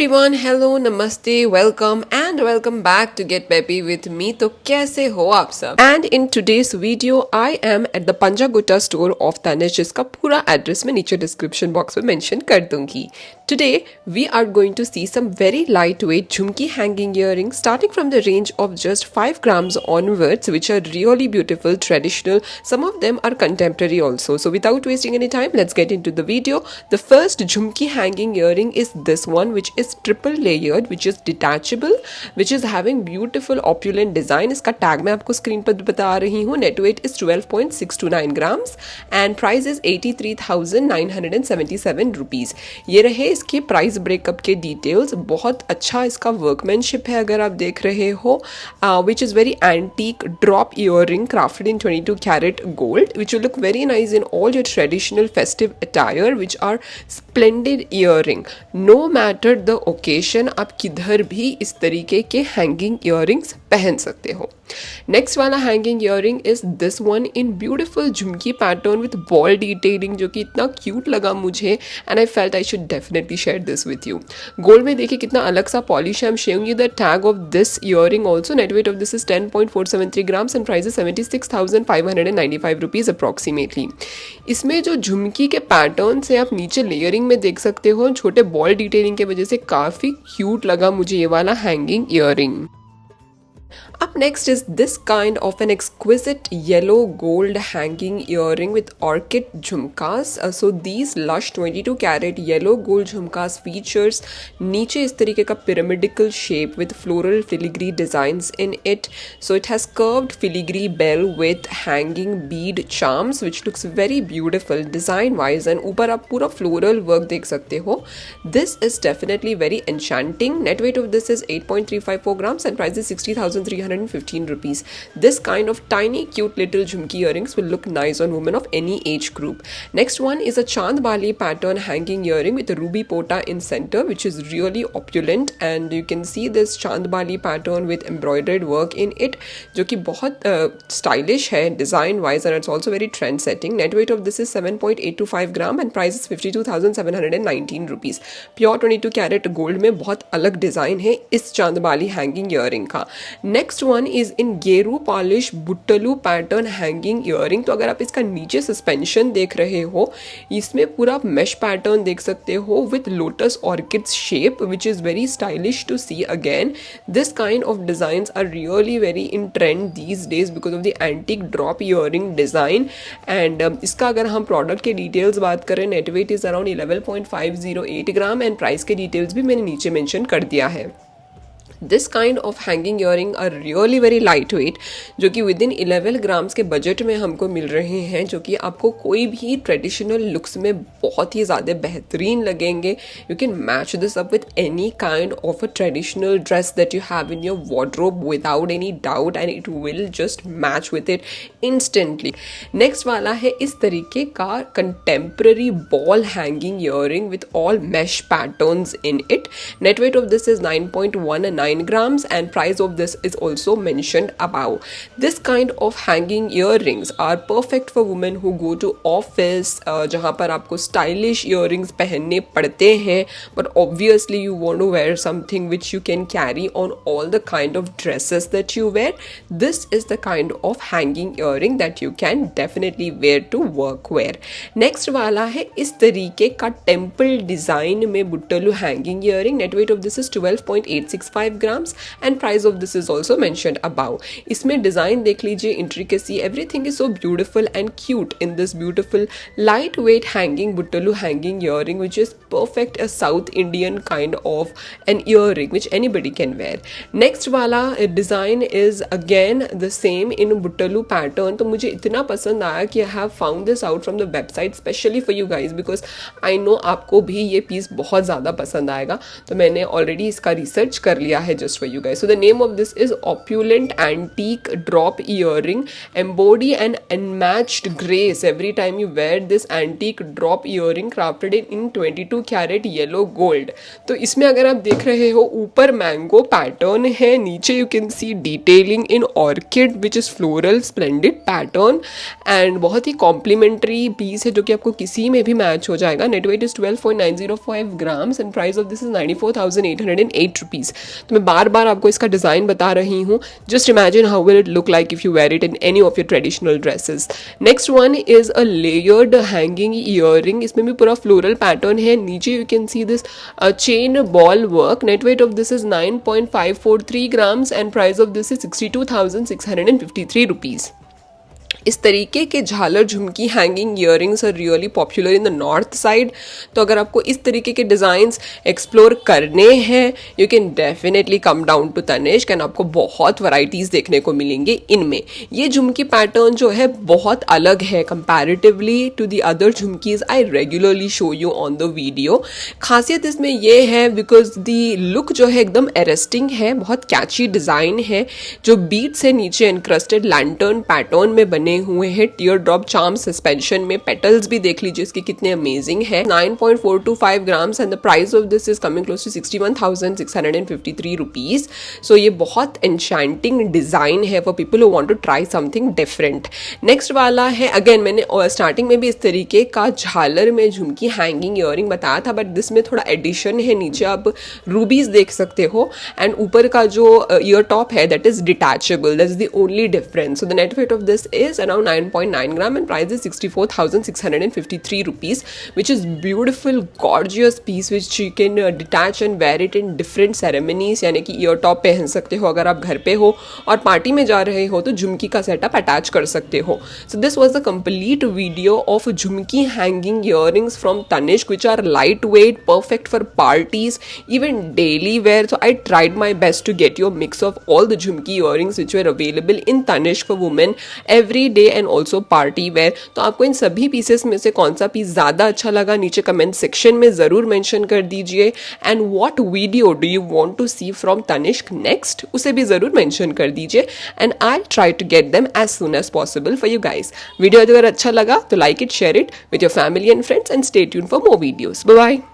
everyone, hello, namaste, welcome and welcome back to Get Peppy with me. तो कैसे हो आप सब? And in today's video, I am at the Panjagutta store of Tanish, जिसका पूरा address मैं नीचे डिस्क्रिप्शन बॉक्स में मेंशन कर दूंगी. Today, we are going to see some very lightweight jhumki hanging earrings starting from the range of just 5 grams onwards, which are really beautiful, traditional. Some of them are contemporary also. So without wasting any time, let's get into the video. The first jhumki hanging earring is this one, which is triple layered, which is detachable, which is having beautiful opulent design. इसका tag मैं आपको screen पर बता रही हूँ. Net weight is 12.629 grams and price is 83,977 rupees. ये रहे इसके प्राइस ब्रेकअप के डिटेल्स. बहुत अच्छा इसका वर्कमैनशिप है अगर आप देख रहे हो, which is very antique drop earring crafted in 22 karat gold, which will look very nice in all your traditional festive attire, which are splendid earring. No matter the occasion, आप किधर भी इस तरीके के हैंगिंग ईयरिंग्स पहन सकते हो. Next वाला hanging earring is this one in beautiful jhumki pattern with ball detailing, जो कि इतना क्यूट लगा मुझे and I felt I should definitely share this with you. Gold में देखिए कितना अलग सा पॉलिश है. I am sharing you the tag of this earring also. Net weight of this is 10.473 grams and price is 76,595 rupees approximately. इसमें जो झुमकी के pattern से आप नीचे लेयरिंग में देख सकते हो, छोटे बॉल डिटेलिंग की वजह से काफ़ी क्यूट लगा मुझे ये वाला hanging earring. Up next is this kind of an exquisite yellow gold hanging earring with orchid jhumkas. So these lush 22 karat yellow gold jhumkas features नीचे इस तरीके का pyramidal shape with floral filigree designs in it. So it has curved filigree bell with hanging bead charms which looks very beautiful design wise, and ऊपर आप पूरा floral work देख सकते हो. This is definitely very enchanting. Net weight of this is 8.354 grams and price is 60,315 rupees. This kind of tiny cute little jhumki earrings will look nice on women of any age group. Next one is a Chand Bali pattern hanging earring with a ruby pota in center, which is really opulent, and you can see this Chand Bali pattern with embroidered work in it, जो कि बहुत stylish है design wise, and it's also very trend setting. Net weight of this is 7.825 gram and price is 52,719 rupees. Pure 22 karat gold में बहुत अलग design है इस चांद बाली हैंगिंग ईयरिंग का. नेक्स्ट वन इज इन गेरू पॉलिश बुट्टलू पैटर्न हैंगिंग ईयरिंग. तो अगर आप इसका नीचे सस्पेंशन देख रहे हो, इसमें पूरा मेश पैटर्न देख सकते हो with lotus orchids shape, which is very stylish to see again. This kind of designs are really very in trend these days because of the antique drop earring design. And इसका अगर हम product के details बात करें, net weight is around 11.508 gram and price के details भी मैंने नीचे मेंशन कर दिया है. This kind of hanging earring are really very light weight, जो कि विद इन 11 ग्राम्स के बजट में हमको मिल रहे हैं, जो कि आपको कोई भी ट्रेडिशनल लुक्स में बहुत ही ज़्यादा बेहतरीन लगेंगे. You can match this up with any kind of a traditional dress that you have in your wardrobe without any doubt, and it will just match with it instantly. Next वाला है इस तरीके का contemporary ball hanging earring with all mesh patterns in it. Net weight of this is 9.19 grams and price of this is also mentioned above. This kind of hanging earrings are perfect for women who go to office, जहाँ पर आपको stylish earrings पहनने पड़ते हैं, but obviously you want to wear something which you can carry on all the kind of dresses that you wear. This is the kind of hanging earring that you can definitely wear to work wear. Next वाला है इस तरीके का temple design में बुट्टलू hanging earring. Net weight of this is 12.865 grams and price of this is also mentioned above. इसमें design देख लीजिए, intricacy, everything is so beautiful and cute in this beautiful lightweight hanging buttalu hanging earring, which is perfect a South Indian kind of an earring which anybody can wear. Next वाला design is again the same in buttalu pattern. तो मुझे इतना पसंद आया कि I have found this out from the website specially for you guys because I know आपको भी ये पीस बहुत ज़्यादा पसंद आएगा. तो मैंने ऑलरेडी इसका रिसर्च कर लिया है है just for you guys. So the name of this is opulent antique drop earring, embody an unmatched grace every time you wear this antique drop earring crafted in 22 carat yellow gold. तो इसमें अगर आप देख रहे हो ऊपर mango pattern है, नीचे you can C detailing in orchid which is floral splendid pattern and बहुत ही कॉम्प्लीमेंट्री पीस है जो कि आपको किसी में भी मैच हो जाएगा. Net weight is 12.905 grams and price of this is 94,808 rupees. तो मैं बार बार आपको इसका डिज़ाइन बता रही हूँ. Just imagine how will it look like if you wear it in any of your traditional dresses. Next one is a layered hanging earring. इसमें भी पूरा फ्लोरल पैटर्न है. नीचे you can see this chain ball work. Net weight of this is 9.543 grams and price of this is 62,653 rupees. इस तरीके के झालर jhumki hanging earrings are really popular in the north side. तो अगर आपको इस तरीके के डिज़ाइंस एक्सप्लोर करने हैं you can definitely come down to Tanishq and आपको बहुत वैरायटीज़ देखने को मिलेंगे इनमें. ये झुमकी पैटर्न जो है बहुत अलग है comparatively to the other jhumkis I regularly show you on the video. खासियत इसमें ये है बिकॉज द लुक जो है एकदम अरेस्टिंग है, बहुत कैची डिज़ाइन है. जो बीट्स है नीचे एनक्रस्टेड लैंटर्न पैटर्न में बने हुए हैं. टीयर ड्रॉप चार्म सस्पेंशन में पेटल्स भी देख लीजिए इसके कितने अमेजिंग है. 9.425 grams and the price of this is coming close to 61,653 rupees. So ये बहुत एन्शैंटिंग डिजाइन है for people who want to try something different. Next वाला है अगेन मैंने स्टार्टिंग में भी इस तरीके का झालर में झुमकी हैंगिंग ईयरिंग बताया था बट दिस में थोड़ा एडिशन है. नीचे आप रूबीज देख सकते हो एंड ऊपर का जो ईयर टॉप है that is detachable. That is the only difference. So the net weight of this is around 9.9 gram and price is 64,653 rupees, which is beautiful gorgeous piece which you can detach and wear it in different ceremonies. यानी कि year top पहन सकते हो अगर आप घर पे हो और पार्टी में जा रहे हो तो झुमकी का सेटअप अटैच कर सकते हो. So this was the complete video of Jhumki hanging earrings from Tanishq which are lightweight, perfect for parties, even daily wear. So I tried my best to get you a mix of all the Jhumki earrings which were available in Tanishq for women every day and also party wear. तो आपको इन सभी pieces में से कौन सा piece ज़्यादा अच्छा लगा नीचे कमेंट सेक्शन में ज़रूर मेंशन कर दीजिए. And what video do you want to see from Tanishq next उसे भी ज़रूर मेंशन कर दीजिए and I try to get them as soon as possible for you guys. Video अगर अच्छा लगा तो like it, share it with your family and friends and stay tuned for more videos. Bye bye.